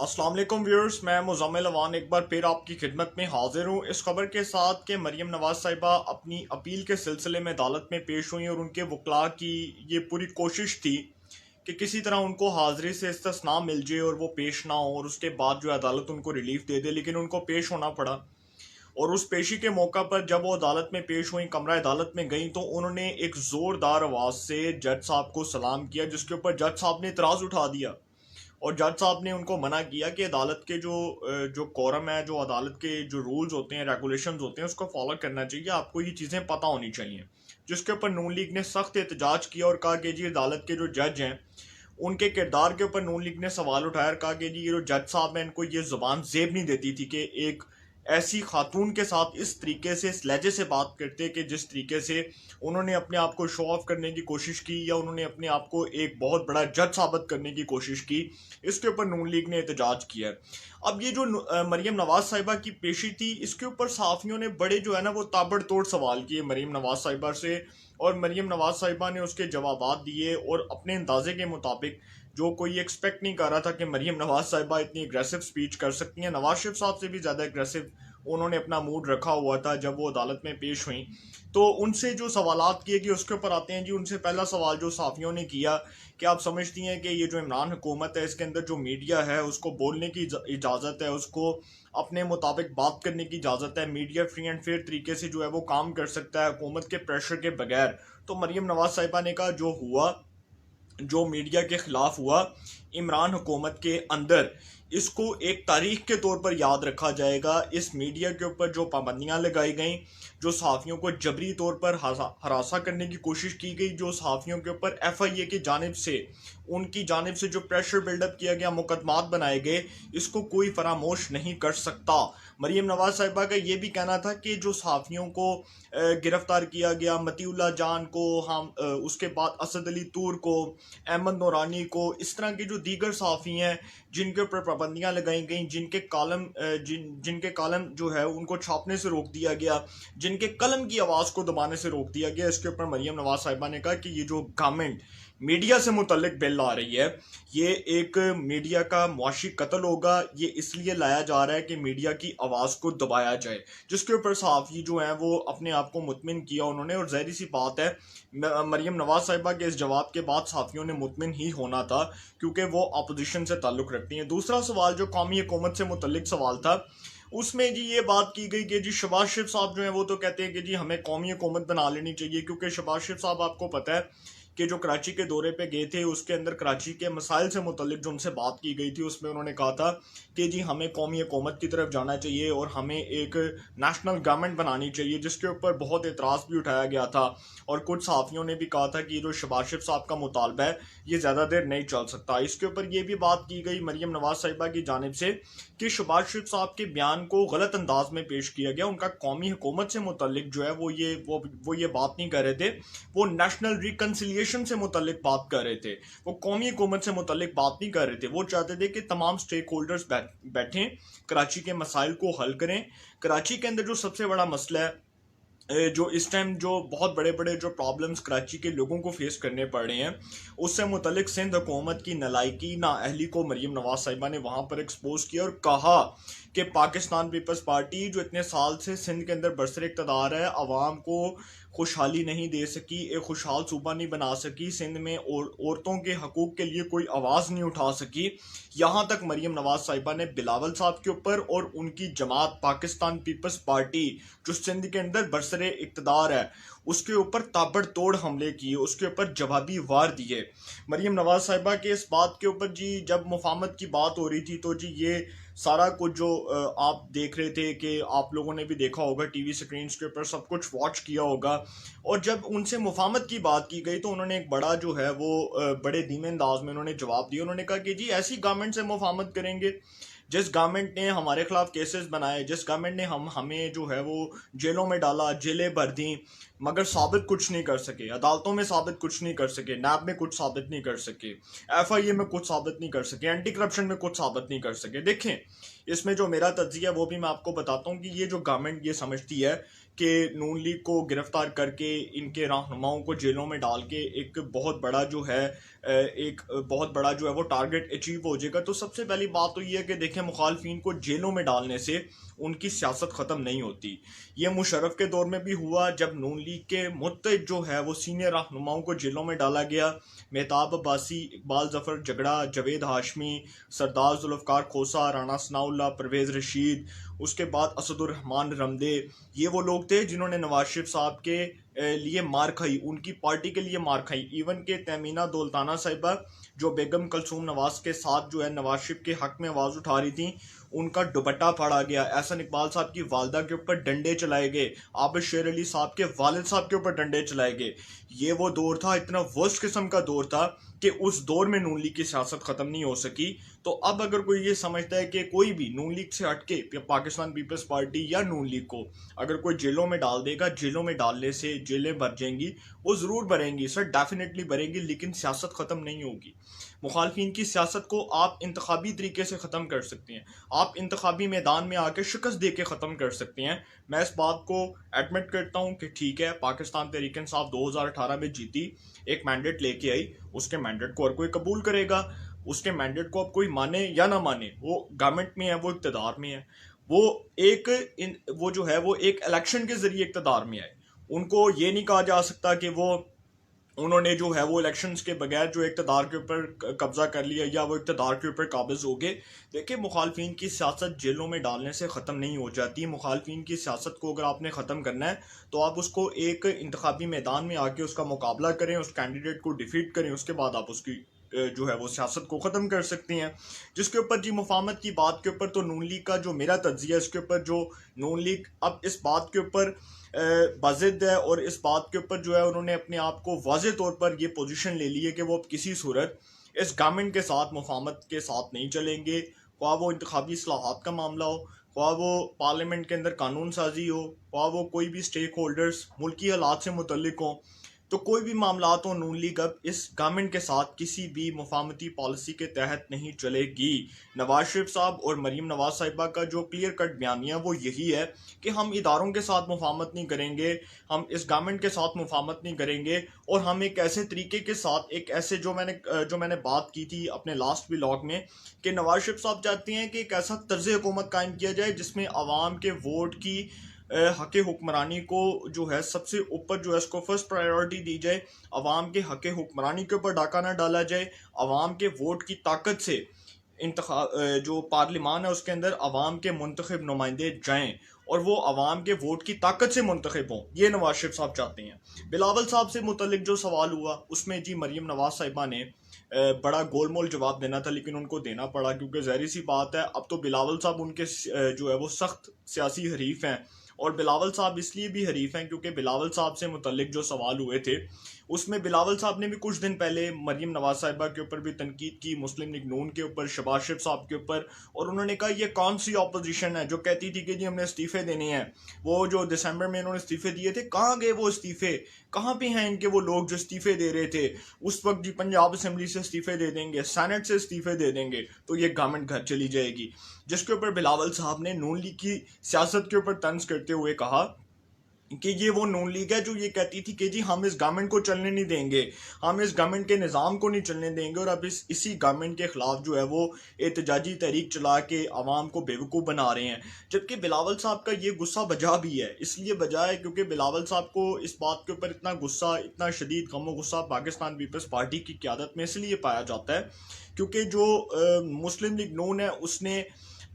अस्सलाम वालेकुम व्यूअर्स, मैं मुज़म्मिल अवान एक बार फिर आपकी खिदमत में हाजिर हूँ इस खबर के साथ कि मरीम नवाज साहिबा अपनी अपील के सिलसिले में अदालत में पेश हुई और उनके वकला की ये पूरी कोशिश थी कि किसी तरह उनको हाजिरी से इस्तिस्ना मिल जाए और वो पेश ना हो और उसके बाद जो अदालत उनको रिलीफ दे दे, लेकिन उनको पेश होना पड़ा। और उस पेशी के मौका पर जब वो अदालत में पेश हुई, कमरा अदालत में गई, तो उन्होंने एक ज़ोरदार आवाज़ से जज साहब को सलाम किया, जिसके ऊपर जज साहब ने इतराज़ उठा दिया और जज साहब ने उनको मना किया कि अदालत के जो कोरम है, जो अदालत के जो रूल्स होते हैं, रेगुलेशंस होते हैं, उसको फॉलो करना चाहिए, आपको ये चीज़ें पता होनी चाहिए। जिसके ऊपर नून लीग ने सख्त एहतजाज किया और कहा कि जी अदालत के जो जज हैं उनके किरदार के ऊपर नून लीग ने सवाल उठाया और कहा कि जी ये जो जज साहब हैं इनको ये जुबान जेब नहीं देती थी कि एक ऐसी खातून के साथ इस तरीके से, इस लहजे से बात करते कि जिस तरीके से उन्होंने अपने आप को शो ऑफ करने की कोशिश की या उन्होंने अपने आप को एक बहुत बड़ा जज साबित करने की कोशिश की। इसके ऊपर नून लीग ने एहतजाज किया है। अब ये जो मरीम नवाज साहिबा की पेशी थी, इसके ऊपर सहाफ़ियों ने बड़े जो है ना वो ताबड़तोड़ सवाल किए मरीम नवाज साहिबा से, और मरीम नवाज साहिबा ने उसके जवाबात दिए और अपने अंदाजे के मुताबिक, जो कोई एक्सपेक्ट नहीं कर रहा था कि मरीम नवाज साहिबा इतनी अग्रेसिव स्पीच कर सकती हैं, नवाज शरीफ साहब से भी ज़्यादा अग्रेसिव उन्होंने अपना मूड रखा हुआ था जब वो अदालत में पेश हुई। तो उनसे जो सवालात किए गए उसके ऊपर आते हैं जी। उनसे पहला सवाल जो साफ़ियों ने किया कि आप समझती हैं कि ये जो इमरान हुकूमत है इसके अंदर जो मीडिया है उसको बोलने की इजाज़त है, उसको अपने मुताबिक बात करने की इजाज़त है, मीडिया फ्री एंड फेयर तरीके से जो है वो काम कर सकता है हुकूमत के प्रेशर के बगैर। तो मरीम नवाज साहिबा ने कहा जो हुआ, जो मीडिया के खिलाफ हुआ इमरान हुकूमत के अंदर, इसको एक तारीख के तौर पर याद रखा जाएगा। इस मीडिया के ऊपर जो पाबंदियां लगाई गई, जो सहाफ़ियों को जबरी तौर पर हरासा करने की कोशिश की गई, जो सहाफ़ियों के ऊपर FIA की जानिब से, उनकी जानिब से जो प्रेशर बिल्डअप किया गया, मुकदमात बनाए गए, इसको कोई फरामोश नहीं कर सकता। मरीम नवाज साहिबा का ये भी कहना था कि जो सहाफ़ियों को गिरफ्तार किया गया, मतीउल्लाह जान को, हम उसके बाद असद अली तूर को, अहमद नूरानी को, इस तरह के जो दीगर सहाफ़ी हैं जिनके ऊपर पाबंदियां लगाई गई, जिनके कॉलम जो है उनको छापने से रोक दिया गया, जिनके कलम की आवाज़ को दबाने से रोक दिया गया, इसके ऊपर मरीम नवाज साहिबा ने कहा कि ये जो गवर्नमेंट मीडिया से मुतल्लिक बिल ला रही है, ये एक मीडिया का मुआशी कत्ल होगा। ये इसलिए लाया जा रहा है कि मीडिया की आवाज़ को दबाया जाए। जिसके ऊपर सहाफ़ी जो हैं वो अपने आप को मुतमिन किया उन्होंने, और ज़ाहिर सी बात है मरीम नवाज साहिबा के इस जवाब के बाद सहाफ़ियों ने मुतमिन ही होना था, क्योंकि वो अपोजिशन से ताल्लुक़ रखती हैं। दूसरा सवाल जो कौमी हुकूमत से मुतल्लिक सवाल था, उसमें जी ये बात की गई कि जी शहबाज शरीफ साहब जो हैं वो तो कहते हैं कि जी हमें कौमी हुकूमत बना लेनी चाहिए, क्योंकि शहबाज शरीफ साहब, आपको पता है कि जो कराची के दौरे पे गए थे उसके अंदर कराची के मसाइल से मुतल्लिक जो उनसे बात की गई थी उसमें उन्होंने कहा था कि जी हमें कौमी हुकूमत की तरफ जाना चाहिए और हमें एक नेशनल गवर्नमेंट बनानी चाहिए, जिसके ऊपर बहुत एतराज़ भी उठाया गया था। और कुछ सहाफ़ियों ने भी कहा था कि जो शहबाज शरीफ साहब का मुतालबा है ये ज़्यादा देर नहीं चल सकता। इसके ऊपर ये भी बात की गई मरीम नवाज साहिबा की जानिब से कि शहबाज शरीफ साहब के बयान को गलत अंदाज में पेश किया गया। उनका कौमी हुकूमत से मुतल्लिक जो है वो ये बात नहीं कर रहे थे, वो नेशनल रिकन्सिलियेशन से मुतल्लिक बात कर रहे थे, वो कौमी हुकूमत से मुतल्लिक बात नहीं कर रहे थे। वो चाहते थे कि तमाम स्टेक होल्डर्स बैठें, कराची के मसाइल को हल करें। कराची के अंदर जो सबसे बड़ा मसला है, जो इस टाइम जो बहुत बड़े बड़े जो प्रॉब्लम्स कराची के लोगों को फेस करने पड़ रहे हैं, उससे मुतल्लिक सिंध हुकूमत की नलायकी, नाअहली को मरीम नवाज साहिबा ने वहाँ पर एक्सपोज किया और कहा कि पाकिस्तान पीपल्स पार्टी जो इतने साल से सिंध के अंदर बरसर इक़्तिदार है, आवाम को खुशहाली नहीं दे सकी, एक खुशहाल सूबा नहीं बना सकी, सिंध में औरतों के हकूक़ के लिए कोई आवाज़ नहीं उठा सकी। यहाँ तक मरीम नवाज साहिबा ने बिलावल साहब के ऊपर और उनकी जमात पाकिस्तान पीपल्स पार्टी जो सिंध के अंदर बरसर इक़्तिदार है उसके ऊपर ताबड़तोड़ हमले किए, उसके ऊपर जवाबी वार दिए। मरीम नवाज साहिबा के इस बात के ऊपर जी जब मुफाहमत की बात हो रही थी तो जी ये सारा कुछ जो आप देख रहे थे, कि आप लोगों ने भी देखा होगा टीवी स्क्रीन के ऊपर, सब कुछ वॉच किया होगा। और जब उनसे मुफाहमत की बात की गई तो उन्होंने एक बड़ा जो है वो बड़े धीमे अंदाज में उन्होंने जवाब दिया। उन्होंने कहा कि जी ऐसी गवर्नमेंट से मुफाहमत करेंगे जिस गवर्नमेंट ने हमारे खिलाफ केसेस बनाए, जिस गवर्नमेंट ने हमें जो है वो जेलों में डाला, जेलें भर दी, मगर साबित कुछ नहीं कर सके, अदालतों में साबित कुछ नहीं कर सके, नैब में कुछ साबित नहीं कर सके, FIA में कुछ साबित नहीं कर सके, एंटी करप्शन में कुछ साबित नहीं कर सके। देखें, इसमें जो मेरा तज्जिया है वो भी मैं आपको बताता हूँ कि ये जो गवर्नमेंट ये समझती है कि नून लीग को गिरफ्तार करके इनके रहनुमाओं को जेलों में डाल के एक बहुत बड़ा जो है वो टारगेट अचीव हो जाएगा। तो सबसे पहली बात तो ये है कि देखें, मुखालफिन को जेलों में डालने से उनकी सियासत ख़त्म नहीं होती। ये मुशर्रफ के दौर में भी हुआ, जब नून लीग के मुत्तहिद जो है वो सीनियर रहनुमाओं को जेलों में डाला गया। मेहताब अब्बासी, इकबाल जफर झगड़ा, जावेद हाशमी, सरदार जुल्फ़िकार खोसा, राना सनाउल्लाह, परवेज़ रशीद, उसके बाद असदुर रहमान रमदे, ये वो लोग थे जिन्होंने नवाज शरीफ साहब के लिए मार खाई, उनकी पार्टी के लिए मार खाई। इवन के तमीना दौलताना साहिबा जो बेगम कलसूम नवाज के साथ जो है नवाज शरीफ के हक में आवाज़ उठा रही थी, उनका दुपट्टा फाड़ा गया। एहसन इकबाल साहब की वालदा के ऊपर डंडे चलाए गए, आबिद शेर अली साहब के वालिद साहब के ऊपर डंडे चलाए गए। ये वो दौर था, इतना वर्स्ट किस्म का दौर था कि उस दौर में नून लीग की सियासत ख़त्म नहीं हो सकी। तो अब अगर कोई ये समझता है कि कोई भी नून लीग से हटके पाकिस्तान पीपल्स पार्टी या नून लीग को अगर कोई जेलों में डाल देगा, जेलों में डालने से जेलें भर जाएंगी, वो ज़रूर भरेंगी सर, डेफिनेटली भरेंगी, लेकिन सियासत ख़त्म नहीं होगी। मुखालफिन की सियासत को आप इंतखाबी तरीके से ख़त्म कर सकते हैं, आप इंतखाबी मैदान में आके शिकस्त दे के ख़त्म कर सकते हैं। मैं इस बात को एडमिट करता हूँ कि ठीक है, पाकिस्तान तहरीक इंसाफ 2018 में जीती, एक मैंडेट लेके आई, उसके मैंडेट को और कोई कबूल करेगा, उसके मैंडेट को अब कोई माने या ना माने, वो गवर्नमेंट में है, वो इक़्तिदार में है, वो जो है वो एक इलेक्शन के जरिए इक़्तिदार में आए। उनको ये नहीं कहा जा सकता कि उन्होंने जो है वो इलेक्शंस के बगैर जो इक़्तिदार के ऊपर कब्जा कर लिया या वो इक़्तिदार के ऊपर काबिज हो गए। देखिए, मुखालफिन की सियासत जेलों में डालने से ख़त्म नहीं हो जाती। मुखालफिन की सियासत को अगर आपने ख़त्म करना है तो आप उसको एक इंतखाबी मैदान में आके उसका मुकाबला करें, उस कैंडिडेट को डिफीट करें, उसके बाद आप उसकी जो है वो सियासत को ख़त्म कर सकती हैं। जिसके ऊपर जी मुफाहमत की बात के ऊपर तो नून लीग का जो मेरा तज्जिया है, इसके ऊपर जो नून लीग अब इस बात के ऊपर बाज़िद है और इस बात के ऊपर जो है उन्होंने अपने आप को वाज़ेह तौर पर ये पोजीशन ले ली है कि वो अब किसी सूरत इस गवर्नमेंट के साथ मुफाहमत के साथ नहीं चलेंगे। ख्वाह वो इंतखाबी इस्लाहात का मामला हो, ख्वाह वो पार्लियामेंट के अंदर कानून साजी हो, ख्वाह वो कोई भी स्टेक होल्डर्स मुल्की हालात से मुतल्लिक हों, तो कोई भी मामला हो, नून लीग अब इस गवर्नमेंट के साथ किसी भी मुफाहमती पॉलिसी के तहत नहीं चलेगी। नवाज शरीफ साहब और मरीम नवाज साहिबा का जो क्लियर कट बयानिया वो यही है कि हम इदारों के साथ मुफाहमत नहीं करेंगे, हम इस गवर्नमेंट के साथ मुफाहमत नहीं करेंगे, और हम एक ऐसे तरीके के साथ, एक ऐसे जो मैंने बात की थी अपने लास्ट व्लॉग में कि नवाज शरीफ साहब चाहते हैं कि एक ऐसा तर्ज हुकूमत कायम किया जाए जिसमें आवाम के वोट की हक हुक्मरानी को जो है सबसे ऊपर जो है इसको फर्स्ट प्रायोरिटी दी जाए, अवाम के हक हुक्मरानी के ऊपर डाका ना डाला जाए, अवाम के वोट की ताकत से जो पार्लिमान है उसके अंदर अवाम के मुंतखब नुमाइंदे जाएं और वो अवाम के वोट की ताकत से मुंतखब हों, ये नवाज शरीफ साहब चाहते हैं। बिलावल साहब से मुतल्लिक जो सवाल हुआ उसमें जी मरीम नवाज साहिबा ने बड़ा गोलमोल जवाब देना था, लेकिन उनको देना पड़ा क्योंकि ज़ाहिर सी बात है अब तो बिलावल साहब उनके जो है वो सख्त सियासी हरीफ हैं। और बिलावल साहब इसलिए भी हरीफ हैं क्योंकि बिलावल साहब से मुतल्लिक जो सवाल हुए थे उसमें बिलावल साहब ने भी कुछ दिन पहले मरीम नवाज साहिबा के ऊपर भी तनकीद की, मुस्लिम लीग नून के ऊपर, शहबाज शरीफ साहब के ऊपर, और उन्होंने कहा ये कौन सी अपोजिशन है जो कहती थी कि जी हमने इस्तीफे देने हैं। वो जो दिसंबर में इन्होंने इस्तीफे दिए थे, कहाँ गए वो इस्तीफे, कहाँ पे हैं इनके वो लोग जो इस्तीफे दे रहे थे उस वक्त? जी पंजाब असम्बली से इस्तीफे दे देंगे, सेनेट से इस्तीफे दे देंगे तो ये गवर्नमेंट घर चली जाएगी। जिसके ऊपर बिलावल साहब ने नून लीग की सियासत के ऊपर तंज करते हुए कहा कि ये वो नून लीग है जो ये कहती थी कि जी हम इस गवर्नमेंट को चलने नहीं देंगे, हम इस गवर्नमेंट के निज़ाम को नहीं चलने देंगे, और अब इसी गवर्नमेंट के ख़िलाफ़ जो है वो एहतजाजी तहरीक चला के आवाम को बेवकूफ़ बना रहे हैं। जबकि बिलावल साहब का ये गुस्सा बजा भी है, इसलिए बजा है क्योंकि बिलावल साहब को इस बात के ऊपर इतना गुस्सा, इतना शदीद गम गुस्सा पाकिस्तान पीपल्स पार्टी की क़यादत में इसलिए पाया जाता है क्योंकि जो मुस्लिम लीग नून है उसने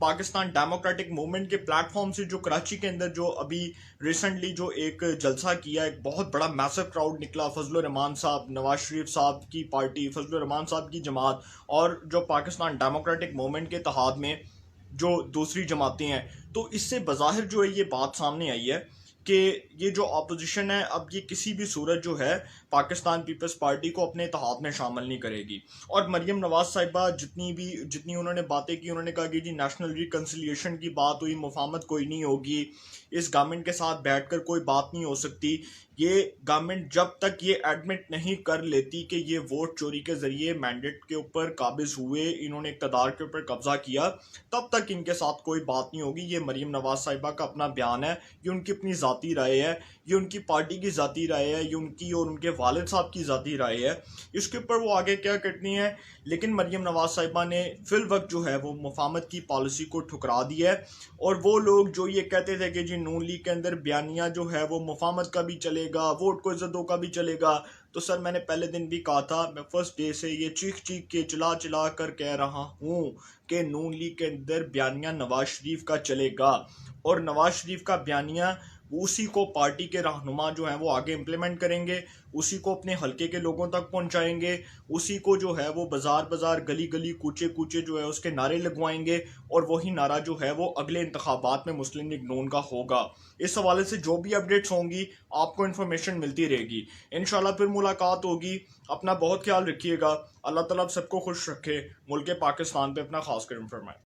पाकिस्तान डेमोक्रेटिक मूवमेंट के प्लेटफॉर्म से जो कराची के अंदर जो अभी रिसेंटली जो एक जलसा किया, एक बहुत बड़ा मैसिव क्राउड निकला, फजलुर रहमान साहब, नवाज शरीफ साहब की पार्टी, फजलुर रहमान साहब की जमात और जो पाकिस्तान डेमोक्रेटिक मूवमेंट के इत्तेहाद में जो दूसरी जमातें हैं, तो इससे बज़ाहिर जो है ये बात सामने आई है कि ये जो अपोजिशन है अब ये किसी भी सूरत जो है पाकिस्तान पीपल्स पार्टी को अपने इत्तेहाद में शामिल नहीं करेगी। और मरीम नवाज साहिबा जितनी उन्होंने बातें की, उन्होंने कहा कि जी नेशनल रिकन्सिलिएशन की बात हुई, मुफाहमत कोई नहीं होगी, इस गवर्नमेंट के साथ बैठकर कोई बात नहीं हो सकती। ये गवर्नमेंट जब तक ये एडमिट नहीं कर लेती कि ये वोट चोरी के ज़रिए मैंडेट के ऊपर काबिज हुए, इन्होंने इक़्तिदार के ऊपर कब्जा किया, तब तक इनके साथ कोई बात नहीं होगी। ये मरीम नवाज साहिबा का अपना बयान है, ये उनकी अपनी ज़ाती ज़ाती राय है, ये उनकी पार्टी की ज़ाती राय है, ये उनकी और उनके वालिद साहब की ज़ाती राय है, इसके ऊपर वो आगे क्या करनी है। लेकिन मरीम नवाज साहिबा ने फिल वक्त जो है वो मुफाहमत की पॉलिसी को ठुकरा दिया है। और वो लोग जो ये कहते थे कि जी नून लीग के अंदर बयानिया जो है वो मुफाहमत का भी चलेगा, वोट को इज्जत दो का भी चलेगा, तो सर मैंने पहले दिन भी कहा था, मैं फर्स्ट डे से ये चीख चीख के चिल्ला चिल्ला कर कह रहा हूँ कि नून लीग के अंदर बयानिया नवाज शरीफ का चलेगा। और नवाज शरीफ का बयानिया उसी को पार्टी के रहनुमा जो हैं वो आगे इम्प्लीमेंट करेंगे, उसी को अपने हलके के लोगों तक पहुंचाएंगे, उसी को जो है वो बाजार बाजार गली गली कूचे कूचे जो है उसके नारे लगवाएंगे, और वही नारा जो है वो अगले इंतखाबात में मुस्लिम लीग नून का होगा। इस हवाले से जो भी अपडेट्स होंगी आपको इन्फॉर्मेशन मिलती रहेगी। इंशाल्लाह फिर मुलाकात होगी। अपना बहुत ख्याल रखिएगा। अल्लाह ताला सबको खुश रखे। मुल्क पाकिस्तान पे अपना खास कर फरमाए।